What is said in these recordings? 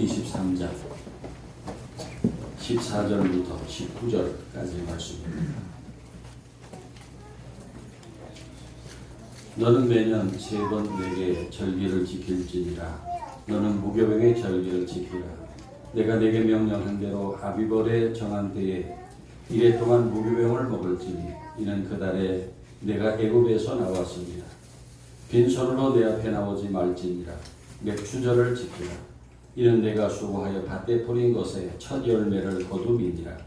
23장 14절부터 19절까지 말씀입니다. 너는 매년 3번 내게 절기를 지킬지니라. 너는 무교병의 절기를 지키라. 내가 내게 명령한 대로 아비벌에 정한 때에 이래 동안 무교병을 먹을지니 이는 그 달에 내가 애굽에서 나왔습니다. 빈손으로 내 앞에 나오지 말지니라. 맥추절을 지키라. 이는 내가 수고하여 밭에 뿌린 것에 첫 열매를 거두미니라.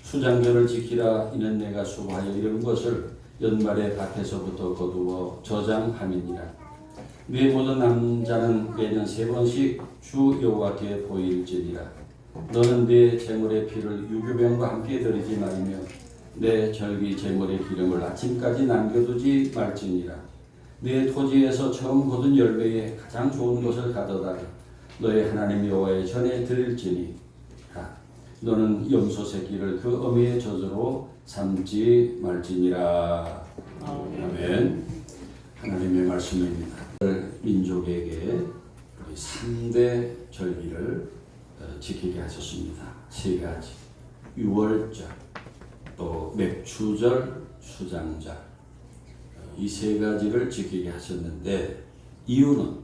수장절을 지키라. 이는 내가 수고하여 이룬 것을 연말에 밭에서부터 거두어 저장함이니라. 네 모든 남자는 매년 3번씩 주 여호와께 보일지니라. 너는 네 제물의 피를 유교병과 함께 드리지 말며 내 절기 제물의 기름을 아침까지 남겨두지 말지니라. 네 토지에서 처음 거둔 열매에 가장 좋은 것을 가져다가 너의 하나님 여호와의 전에 드릴지니 너는 염소 새끼를 그 어미의 젖으로 삼지 말지니라. 아멘. 하나님의 말씀입니다. 민족에게 우리 3대 절기를 지키게 하셨습니다. 3가지. 유월절, 또 맥추절, 수장절. 이 3가지를 지키게 하셨는데 이유는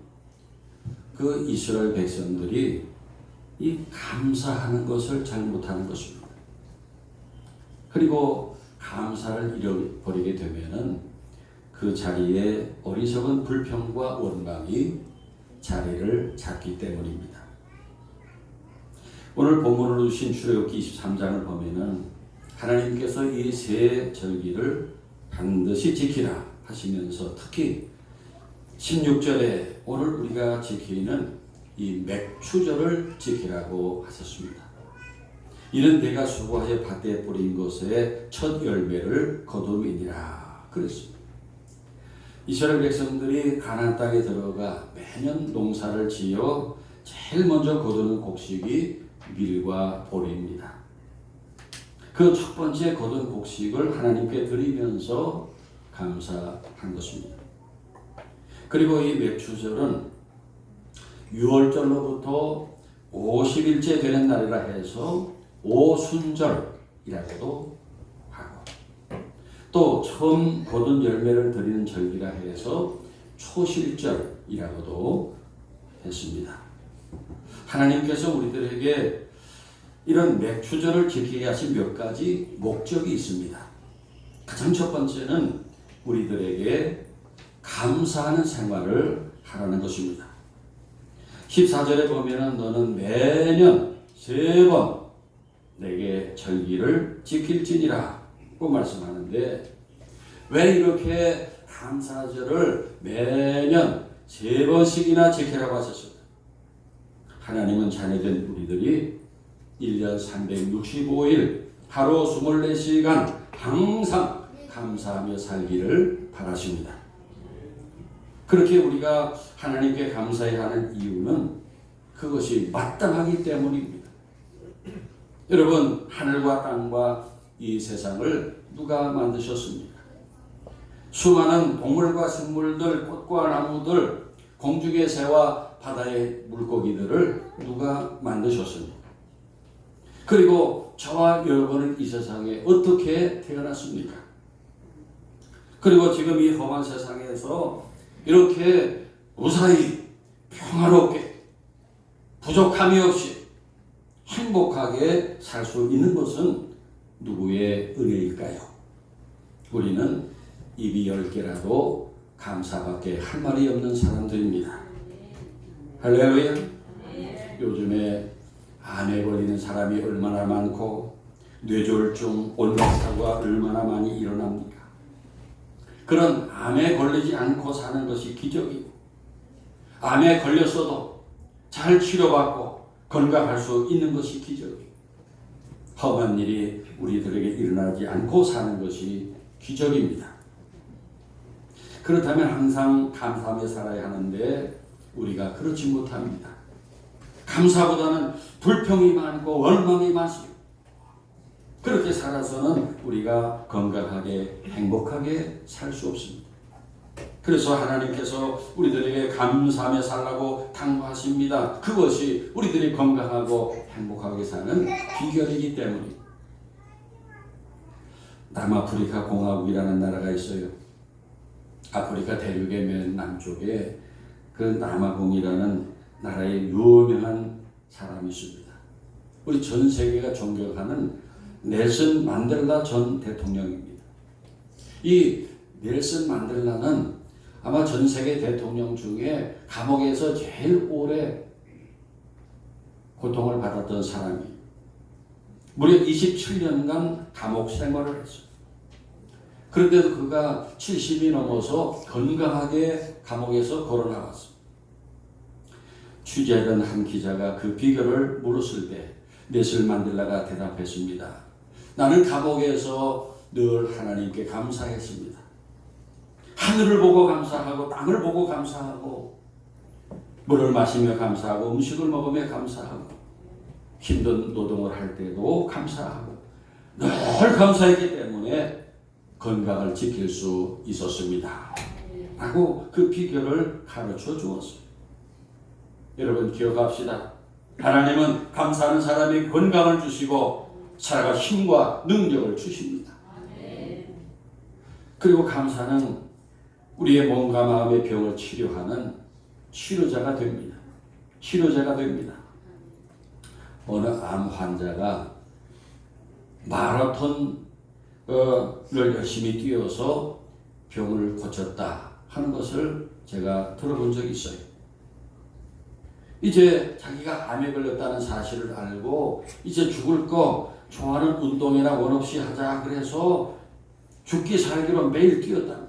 그 이스라엘 백성들이 이 감사하는 것을 잘 못하는 것입니다. 그리고 감사를 잃어버리게 되면은 그 자리에 어리석은 불평과 원망이 자리를 잡기 때문입니다. 오늘 본문으로 주신 출애굽기 23장을 보면은 하나님께서 이 3 절기를 반드시 지키라 하시면서 특히 16절에 오늘 우리가 지키는 이 맥추절을 지키라고 하셨습니다. 이는 내가 수고하여 밭에 뿌린 것에 첫 열매를 거둠이니라 그랬습니다. 이스라엘 백성들이 가나안 땅에 들어가 매년 농사를 지어 제일 먼저 거두는 곡식이 밀과 보리입니다. 그 첫 번째 거둔 곡식을 하나님께 드리면서 감사한 것입니다. 그리고 이 맥추절은 6월절로부터 50일째 되는 날이라 해서 오순절이라고도 하고 또 처음 거둔 열매를 드리는 절기라 해서 초실절이라고도 했습니다. 하나님께서 우리들에게 이런 맥추절을 지키게 하신 몇 가지 목적이 있습니다. 가장 첫 번째는 우리들에게 감사하는 생활을 하라는 것입니다. 14절에 보면은 너는 매년 3번 내게 절기를 지킬지니라 고 말씀하는데 왜 이렇게 감사절을 매년 3번씩이나 지키라고 하셨습니까? 하나님은 자녀된 우리들이 1년 365일 하루 24시간 항상 감사하며 살기를 바라십니다. 그렇게 우리가 하나님께 감사해야 하는 이유는 그것이 마땅하기 때문입니다. 여러분, 하늘과 땅과 이 세상을 누가 만드셨습니까? 수많은 동물과 식물들, 꽃과 나무들, 공중의 새와 바다의 물고기들을 누가 만드셨습니까? 그리고 저와 여러분은 이 세상에 어떻게 태어났습니까? 그리고 지금 이 험한 세상에서 이렇게 무사히 평화롭게 부족함이 없이 행복하게 살 수 있는 것은 누구의 은혜일까요? 우리는 입이 10개라도 감사밖에 할 말이 없는 사람들입니다. 할렐루야. 요즘에 암에 걸리는 사람이 얼마나 많고 뇌졸중, 온갖사고가 얼마나 많이 일어납니까? 그런 암에 걸리지 않고 사는 것이 기적이고 암에 걸렸어도 잘 치료받고 건강할 수 있는 것이 기적이고 험한 일이 우리들에게 일어나지 않고 사는 것이 기적입니다. 그렇다면 항상 감사하며 살아야 하는데 우리가 그렇지 못합니다. 감사보다는 불평이 많고 원망이 많습니다. 그렇게 살아서는 우리가 건강하게 행복하게 살 수 없습니다. 그래서 하나님께서 우리들에게 감사하며 살라고 당부하십니다. 그것이 우리들이 건강하고 행복하게 사는 비결이기 때문입니다. 남아프리카 공화국이라는 나라가 있어요. 아프리카 대륙의 맨 남쪽에 그 남아공이라는 나라의 유명한 사람이 있습니다. 우리 전 세계가 존경하는 넬슨 만델라 전 대통령입니다. 이 넬슨 만델라는 아마 전 세계 대통령 중에 감옥에서 제일 오래 고통을 받았던 사람이에요. 무려 27년간 감옥 생활을 했어요. 그런데도 그가 70이 넘어서 건강하게 감옥에서 걸어나왔어요. 취재하던 한 기자가 그 비결을 물었을 때 넬슨 만델라가 대답했습니다. 나는 감옥에서 늘 하나님께 감사했습니다. 하늘을 보고 감사하고 땅을 보고 감사하고 물을 마시며 감사하고 음식을 먹으며 감사하고 힘든 노동을 할 때도 감사하고 늘 감사했기 때문에 건강을 지킬 수 있었습니다. 라고 그 비결을 가르쳐 주었어요. 여러분 기억합시다. 하나님은 감사하는 사람이 건강을 주시고 살아갈 힘과 능력을 주십니다. 그리고 감사는 우리의 몸과 마음의 병을 치료하는 치료자가 됩니다. 치료자가 됩니다. 어느 암 환자가 마라톤을 열심히 뛰어서 병을 고쳤다 하는 것을 제가 들어본 적이 있어요. 이제 자기가 암에 걸렸다는 사실을 알고 이제 죽을 거 좋아하는 운동이나 원 없이 하자 그래서 죽기 살기로 매일 뛰었답니다.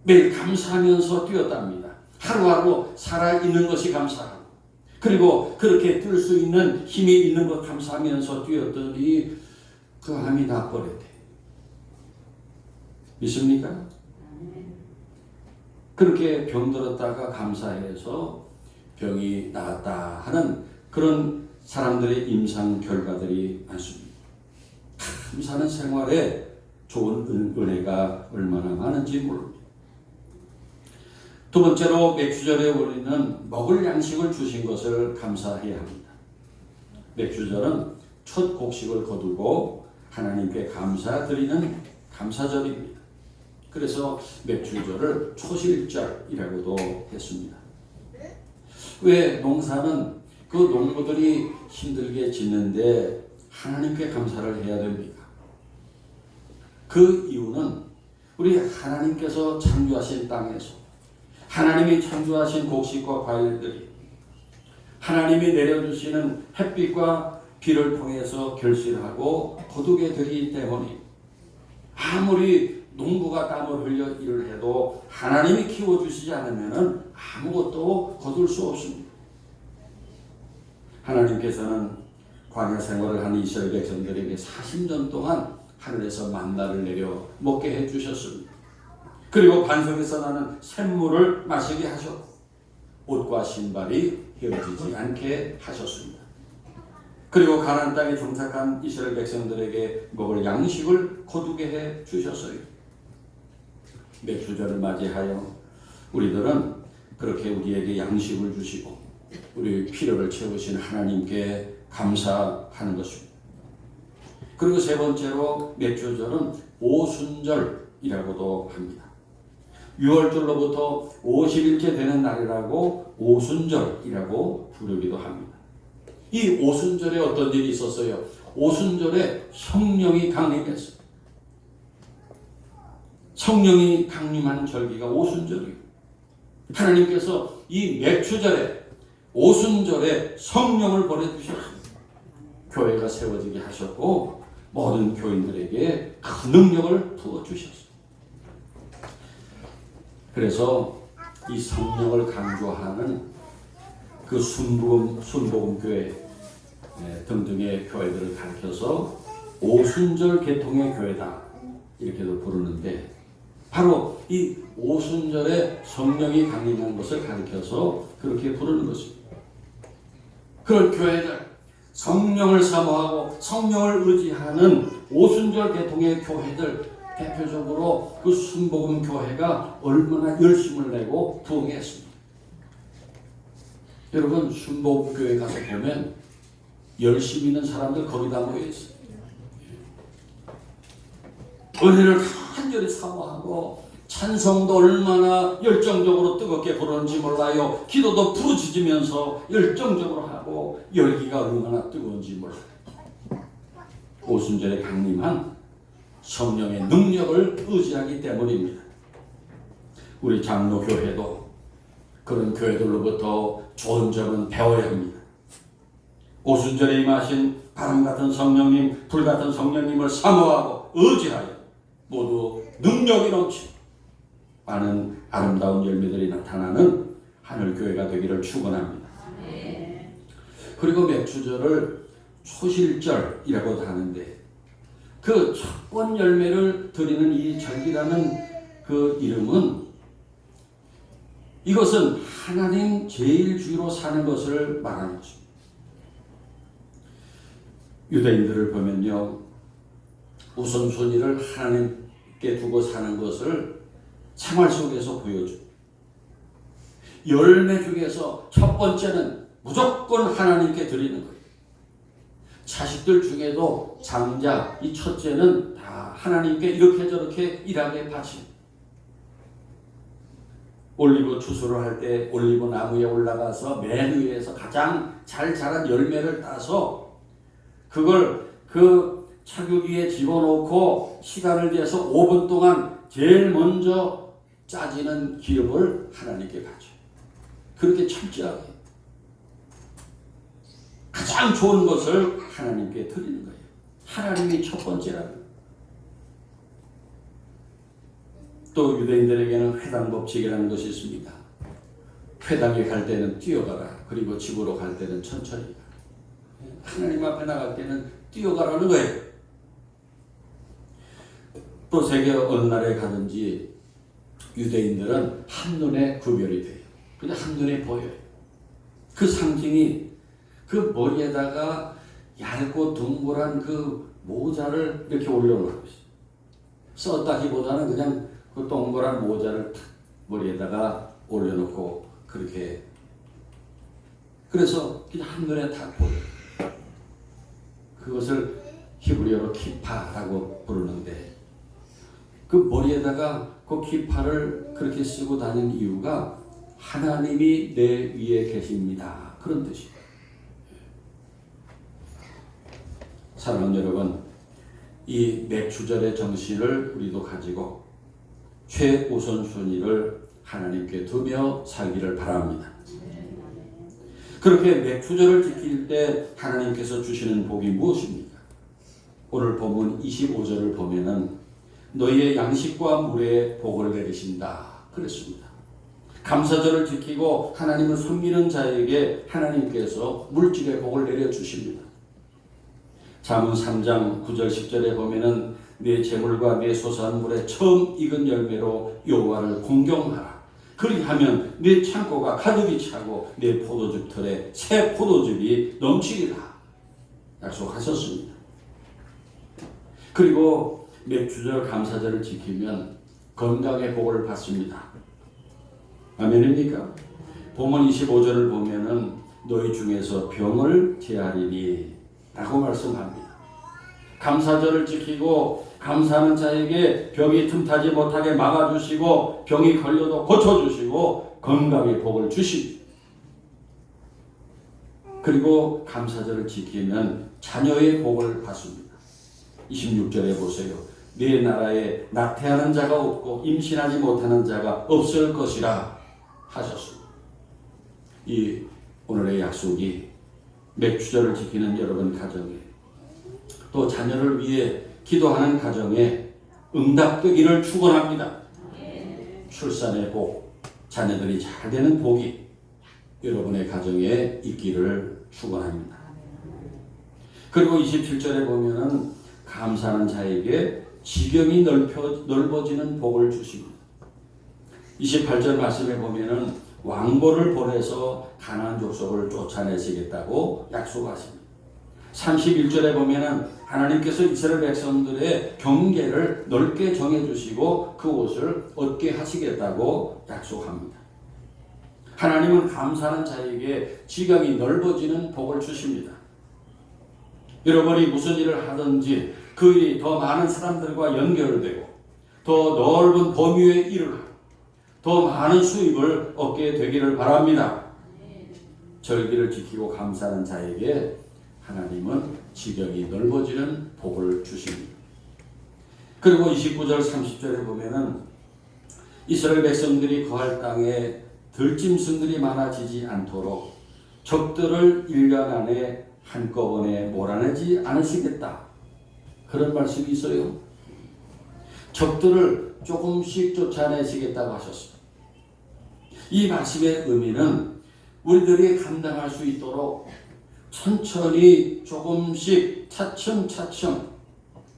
매일 감사하면서 뛰었답니다. 하루하루 살아있는 것이 감사하고 그리고 그렇게 뛸 수 있는 힘이 있는 것 감사하면서 뛰었더니 그 암이 나버렸대. 믿습니까? 그렇게 병들었다가 감사해서 병이 나았다 하는 그런 사람들의 임상 결과들이 많습니다. 감사하는 생활에 좋은 은혜가 얼마나 많은지 모릅니다. 두 번째로 맥주절에 우리는 먹을 양식을 주신 것을 감사해야 합니다. 맥주절은 첫 곡식을 거두고 하나님께 감사드리는 감사절입니다. 그래서 맥주절을 초실절이라고도 했습니다. 왜 농사는 그 농부들이 힘들게 짓는데 하나님께 감사를 해야 됩니까? 그 이유는 우리 하나님께서 창조하신 땅에서 하나님이 창조하신 곡식과 과일들이 하나님이 내려주시는 햇빛과 비를 통해서 결실하고 거두게 되기 때문에 아무리 농부가 땀을 흘려 일을 해도 하나님이 키워주시지 않으면 아무것도 거둘 수 없습니다. 하나님께서는 광야 생활을 한 이스라엘 백성들에게 40년 동안 하늘에서 만나를 내려 먹게 해주셨습니다. 그리고 반석에서 나는 샘물을 마시게 하셨고 옷과 신발이 헤어지지 않게 하셨습니다. 그리고 가나안 땅에 정착한 이스라엘 백성들에게 먹을 양식을 거두게 해 주셨어요. 맥주절을 맞이하여 우리들은 그렇게 우리에게 양식을 주시고 우리의 필요를 채우신 하나님께 감사하는 것입니다. 그리고 세 번째로 맥주절은 오순절이라고도 합니다. 6월절로부터 50일째 되는 날이라고 오순절이라고 부르기도 합니다. 이 오순절에 어떤 일이 있었어요? 오순절에 성령이 강림했어요. 성령이 강림한 절기가 오순절이에요. 하나님께서 이 맥주절에 오순절에 성령을 보내주셨습니다. 교회가 세워지게 하셨고 모든 교인들에게 그 능력을 부어주셨습니다. 그래서 이 성령을 강조하는 그 순복음교회 등등의 교회들을 가리켜서 오순절 계통의 교회다 이렇게도 부르는데 바로 이 오순절에 성령이 강림한 것을 가리켜서 그렇게 부르는 것입니다. 그런 교회들, 성령을 사모하고 성령을 의지하는 오순절 계통의 교회들 대표적으로 그 순복음 교회가 얼마나 열심을 내고 부흥했습니다. 여러분, 순복음 교회 가서 보면 열심히 있는 사람들 거기다 모여 있어요. 은혜를 간절히 사모하고 찬송도 얼마나 열정적으로 뜨겁게 부르는지 몰라요. 기도도 부르짖으면서 열정적으로 하고 열기가 얼마나 뜨거운지 몰라요. 오순절에 강림한 성령의 능력을 의지하기 때문입니다. 우리 장로교회도 그런 교회들로부터 좋은 점은 배워야 합니다. 오순절에 임하신 바람같은 성령님, 불같은 성령님을 사모하고 의지하여 모두 능력이 넘치고 많은 아름다운 열매들이 나타나는 하늘교회가 되기를 축원합니다. 그리고 맥주절을 초실절이라고도 하는데 그 첫 번 열매를 드리는 이 절기라는 그 이름은 이것은 하나님 제일주의로 사는 것을 말하는 것입니다. 유대인들을 보면요, 우선순위를 하나님께 두고 사는 것을 생활 속에서 보여줘. 열매 중에서 첫 번째는 무조건 하나님께 드리는 거예요. 자식들 중에도 장자, 이 첫째는 다 하나님께 이렇게 저렇게 일하게 바칩니다. 올리브 추수를 할 때 올리브 나무에 올라가서 맨 위에서 가장 잘 자란 열매를 따서 그걸 그 차교기에 집어넣고 시간을 재서 5분 동안 제일 먼저 짜지는 기름을 하나님께 바쳐요. 그렇게 철저하게 가장 좋은 것을 하나님께 드리는 거예요. 하나님이 첫 번째라는 거예요. 또 유대인들에게는 회당 법칙이라는 것이 있습니다. 회당에 갈 때는 뛰어가라. 그리고 집으로 갈 때는 천천히 가라. 하나님 앞에 나갈 때는 뛰어가라는 거예요. 또 세계 어느 나라에 가든지 유대인들은 한눈에 구별이 돼요. 그냥 한눈에 보여요. 그 상징이 그 머리에다가 얇고 둥글한 그 모자를 이렇게 올려놓은 것이죠. 썼다기보다는 그냥 그 동그란 모자를 머리에다가 올려놓고 그렇게, 그래서 그냥 한눈에 다 보여요. 그것을 히브리어로 키파라고 부르는데 그 머리에다가 그 키파를 그렇게 쓰고 다니는 이유가 하나님이 내 위에 계십니다. 그런 뜻이에요. 사랑하는 여러분, 이 맥주절의 정신을 우리도 가지고 최우선순위를 하나님께 두며 살기를 바랍니다. 그렇게 맥주절을 지킬 때 하나님께서 주시는 복이 무엇입니까? 오늘 본문 25절을 보면은 너희의 양식과 물에 복을 내리신다 그랬습니다. 감사절을 지키고 하나님을 섬기는 자에게 하나님께서 물질의 복을 내려주십니다. 잠언 3장 9절 10절에 보면은 내 재물과 내 소산물에 처음 익은 열매로 여호와를 공경하라. 그리하면 내 창고가 가득히 차고 내 포도즙 털에 새 포도즙이 넘치리라. 약속하셨습니다. 그리고 맥주절 감사절을 지키면 건강의 복을 받습니다. 아멘입니까? 본문 25절을 보면은 너희 중에서 병을 제하리니 라고 말씀합니다. 감사절을 지키고 감사하는 자에게 병이 틈타지 못하게 막아주시고 병이 걸려도 고쳐주시고 건강의 복을 주십니다. 그리고 감사절을 지키면 자녀의 복을 받습니다. 26절에 보세요. 네 나라에 낙태하는 자가 없고 임신하지 못하는 자가 없을 것이라 하셨습니다. 이 오늘의 약속이 맥주절을 지키는 여러분 가정에 또 자녀를 위해 기도하는 가정에 응답되기를 축원합니다. 출산의 복, 자녀들이 잘 되는 복이 여러분의 가정에 있기를 축원합니다. 그리고 27절에 보면은 감사하는 자에게 지경이 넓어지는 복을 주십니다. 28절 말씀에 보면은 왕보를 보내서 가나안 족속을 쫓아내시겠다고 약속하십니다. 31절에 보면은 하나님께서 이스라엘 백성들의 경계를 넓게 정해주시고 그곳을 얻게 하시겠다고 약속합니다. 하나님은 감사하는 자에게 지경이 넓어지는 복을 주십니다. 여러분이 무슨 일을 하든지 그 일이 더 많은 사람들과 연결되고 더 넓은 범위의 일을 하고 더 많은 수입을 얻게 되기를 바랍니다. 절기를 지키고 감사하는 자에게 하나님은 지경이 넓어지는 복을 주십니다. 그리고 29절 30절에 보면은 이스라엘 백성들이 거할 땅에 들짐승들이 많아지지 않도록 적들을 1년 안에 한꺼번에 몰아내지 않으시겠다. 그런 말씀이 있어요. 적들을 조금씩 쫓아내시겠다고 하셨어요. 이 말씀의 의미는 우리들이 감당할 수 있도록 천천히 조금씩 차츰차츰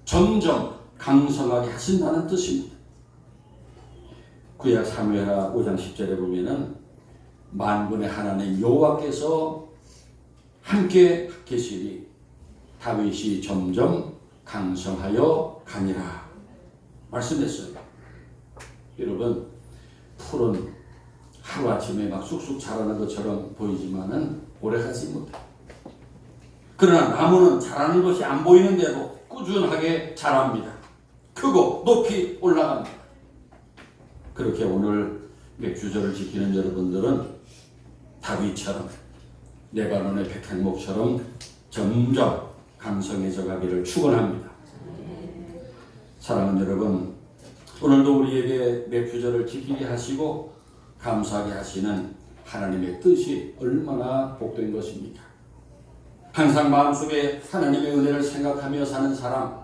점점 강성하게 하신다는 뜻입니다. 구약 사무엘하 5장 10절에 보면은 만군의 하나님 여호와께서 함께 계시니 다윗이 점점 강성하여 가니라 말씀했어요. 여러분, 풀은 하루아침에 막 쑥쑥 자라는 것처럼 보이지만은 오래가지 못해. 그러나 나무는 자라는 것이 안 보이는데도 꾸준하게 자랍니다. 크고 높이 올라갑니다. 그렇게 오늘 맥주절을 지키는 여러분들은 다윗처럼 레바논의 백향목처럼 점점 강성해져 가기를 축원합니다. 사랑하는 여러분, 오늘도 우리에게 맥주절을 지키게 하시고 감사하게 하시는 하나님의 뜻이 얼마나 복된 것입니까? 항상 마음속에 하나님의 은혜를 생각하며 사는 사람,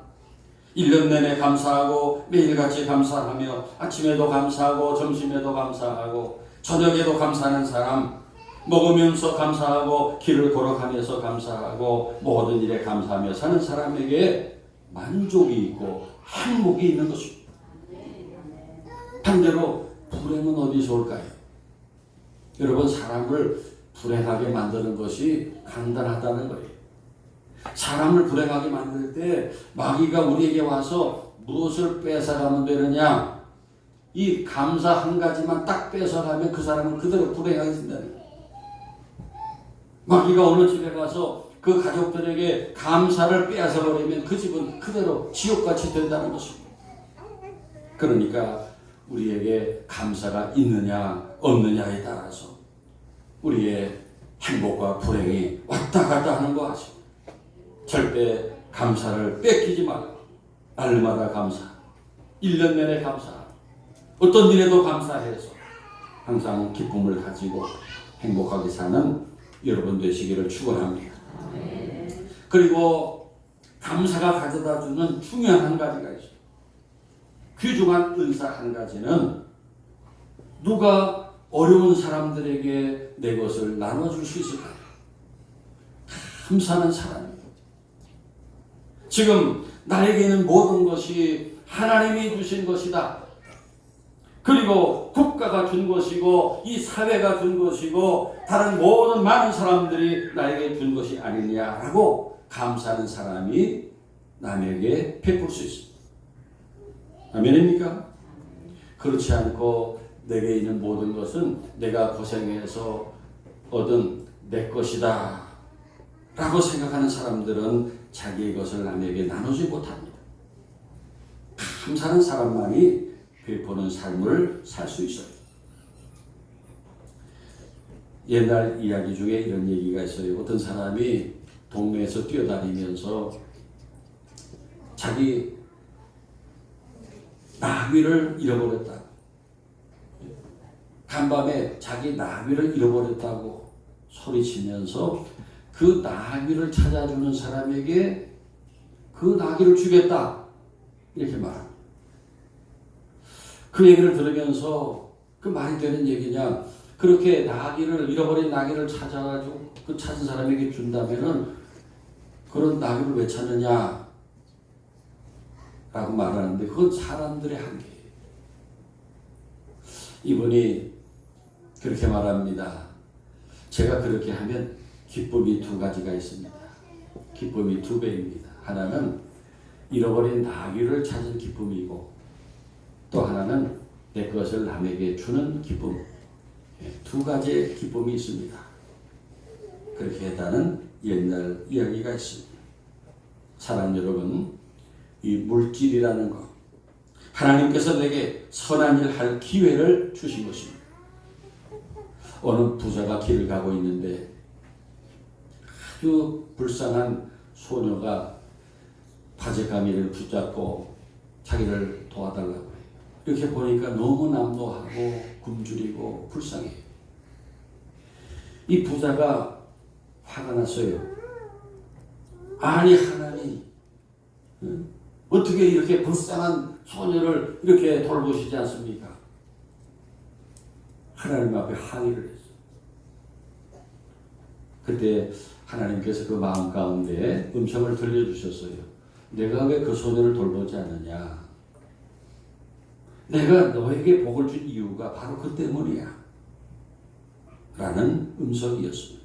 1년 내내 감사하고 매일같이 감사하며 아침에도 감사하고 점심에도 감사하고 저녁에도 감사하는 사람, 먹으면서 감사하고 길을 걸어가면서 감사하고 모든 일에 감사하며 사는 사람에게 만족이 있고 행복이 있는 것입니다. 반대로 불행은 어디서 올까요? 여러분, 사람을 불행하게 만드는 것이 간단하다는 거예요. 사람을 불행하게 만들 때 마귀가 우리에게 와서 무엇을 뺏어가면 되느냐? 이 감사 한 가지만 딱 뺏어가면 그 사람은 그대로 불행하게 된다는 거예요. 마귀가 어느 집에 가서 그 가족들에게 감사를 빼앗아버리면 그 집은 그대로 지옥같이 된다는 것입니다. 그러니까 우리에게 감사가 있느냐 없느냐에 따라서 우리의 행복과 불행이 왔다 갔다 하는 거 아십니까? 절대 감사를 뺏기지 말고 날마다 감사, 1년 내내 감사, 어떤 일에도 감사해서 항상 기쁨을 가지고 행복하게 사는 여러분 되시기를 축원합니다. 그리고 감사가 가져다주는 중요한 한 가지가 있어요. 귀중한 은사 한 가지는 누가 어려운 사람들에게 내 것을 나눠줄 수 있을까요? 감사하는 사람이에요. 지금 나에게는 모든 것이 하나님이 주신 것이다. 그리고 국가가 준 것이고 이 사회가 준 것이고 다른 모든 많은 사람들이 나에게 준 것이 아니냐라고 감사하는 사람이 남에게 베풀 수 있습니다. 아멘입니까? 그렇지 않고 내게 있는 모든 것은 내가 고생해서 얻은 내 것이다 라고 생각하는 사람들은 자기의 것을 남에게 나누지 못합니다. 감사하는 사람만이 베푸는 삶을 살 수 있어요. 옛날 이야기 중에 이런 얘기가 있어요. 어떤 사람이 동네에서 뛰어다니면서 자기 나귀를 잃어버렸다. 간밤에 자기 나귀를 잃어버렸다고 소리치면서 그 나귀를 찾아주는 사람에게 그 나귀를 주겠다. 이렇게 말합니다. 그 얘기를 들으면서 그 말이 되는 얘기냐? 그렇게 나귀를 잃어버린 나귀를 찾아가지고 그 찾은 사람에게 준다면은 그런 나귀를 왜 찾느냐? 라고 말하는데 그건 사람들의 한계예요. 이분이 그렇게 말합니다. 제가 그렇게 하면 기쁨이 두 가지가 있습니다. 기쁨이 두 배입니다. 하나는 잃어버린 나귀를 찾은 기쁨이고 또 하나는 내 것을 남에게 주는 기쁨. 두 가지의 기쁨이 있습니다. 그렇게 했다는 옛날 이야기가 있습니다. 사랑 여러분, 이 물질이라는 것, 하나님께서 내게 선한 일 할 기회를 주신 것입니다. 어느 부자가 길을 가고 있는데 아주 불쌍한 소녀가 바지가미를 붙잡고 자기를 도와달라고 해요. 이렇게 보니까 너무 남노하고 굶주리고 불쌍해요. 이 부자가 화가 났어요. 아니 하나님, 어떻게 이렇게 불쌍한 소녀를 이렇게 돌보시지 않습니까? 하나님 앞에 항의를 했어요. 그때 하나님께서 그 마음 가운데 음성을 들려주셨어요. 내가 왜 그 소녀를 돌보지 않느냐? 내가 너에게 복을 준 이유가 바로 그 때문이야. 라는 음성이었습니다.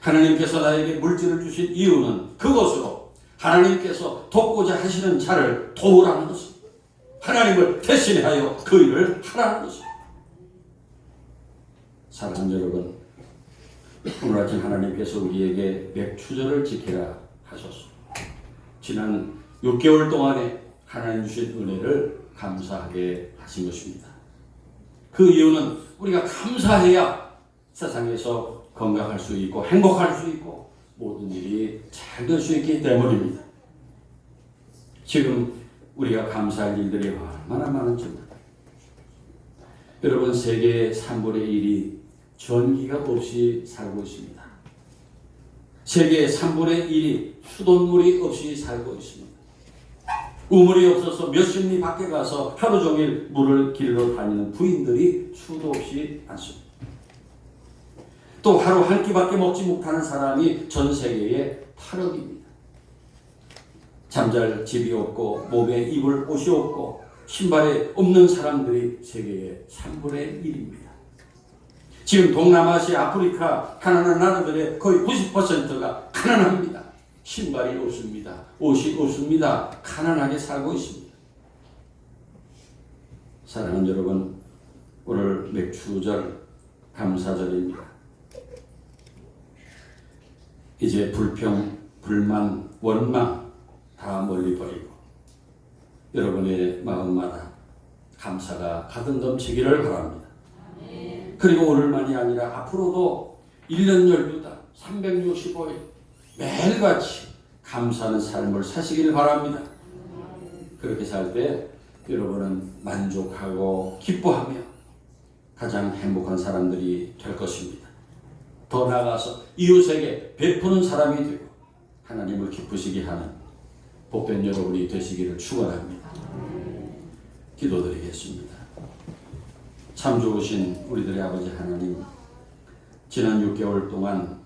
하나님께서 나에게 물질을 주신 이유는 그것으로 하나님께서 돕고자 하시는 자를 도우라는 것입니다. 하나님을 대신하여 그 일을 하라는 것입니다. 사랑하는 여러분, 오늘 아침 하나님께서 우리에게 맥추절을 지키라 하셨습니다. 지난 6개월 동안에 하나님 주신 은혜를 감사하게 하신 것입니다. 그 이유는 우리가 감사해야 세상에서 건강할 수 있고 행복할 수 있고 모든 일이 잘 될 수 있기 때문입니다. 지금 우리가 감사할 일들이 얼마나 많은지 몰라요. 여러분, 세계의 3분의 1이 전기가 없이 살고 있습니다. 세계의 3분의 1이 수돗물이 없이 살고 있습니다. 우물이 없어서 몇십 리 밖에 가서 하루 종일 물을 길러 다니는 부인들이 수도 없이 많습니다. 또 하루 한 끼밖에 먹지 못하는 사람이 전 세계에 8억입니다. 잠잘 집이 없고 몸에 입을 옷이 없고 신발이 없는 사람들이 세계의 3분의 1입니다. 지금 동남아시아, 아프리카, 가난한 나라들의 거의 90%가 가난합니다. 신발이 없습니다. 옷이 없습니다. 가난하게 살고 있습니다. 사랑하는 여러분, 오늘 맥추절 감사절입니다. 이제 불평, 불만, 원망 다 멀리 버리고 여러분의 마음마다 감사가 가득 넘치기를 바랍니다. 그리고 오늘만이 아니라 앞으로도 1년 12달 365일 매일같이 감사하는 삶을 사시길 바랍니다. 그렇게 살 때 여러분은 만족하고 기뻐하며 가장 행복한 사람들이 될 것입니다. 더 나아가서 이웃에게 베푸는 사람이 되고 하나님을 기쁘시게 하는 복된 여러분이 되시기를 축원합니다. 기도드리겠습니다. 참 좋으신 우리들의 아버지 하나님, 지난 6개월 동안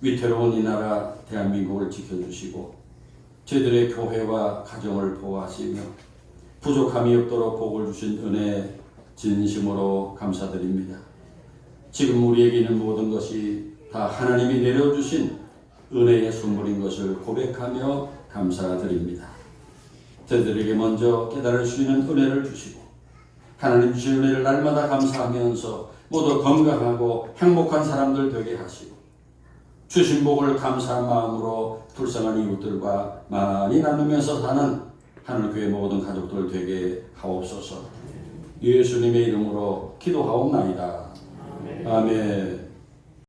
위태로운 이 나라 대한민국을 지켜주시고 저희들의 교회와 가정을 보호하시며 부족함이 없도록 복을 주신 은혜 진심으로 감사드립니다. 지금 우리에게 있는 모든 것이 다 하나님이 내려주신 은혜의 선물인 것을 고백하며 감사드립니다. 저희들에게 먼저 깨달을 수 있는 은혜를 주시고 하나님 주신 은혜를 날마다 감사하면서 모두 건강하고 행복한 사람들 되게 하시고 주신 복을 감사한 마음으로 불쌍한 이웃들과 많이 나누면서 사는 하늘교회 모든 가족들 되게 하옵소서. 예수님의 이름으로 기도하옵나이다. 아멘.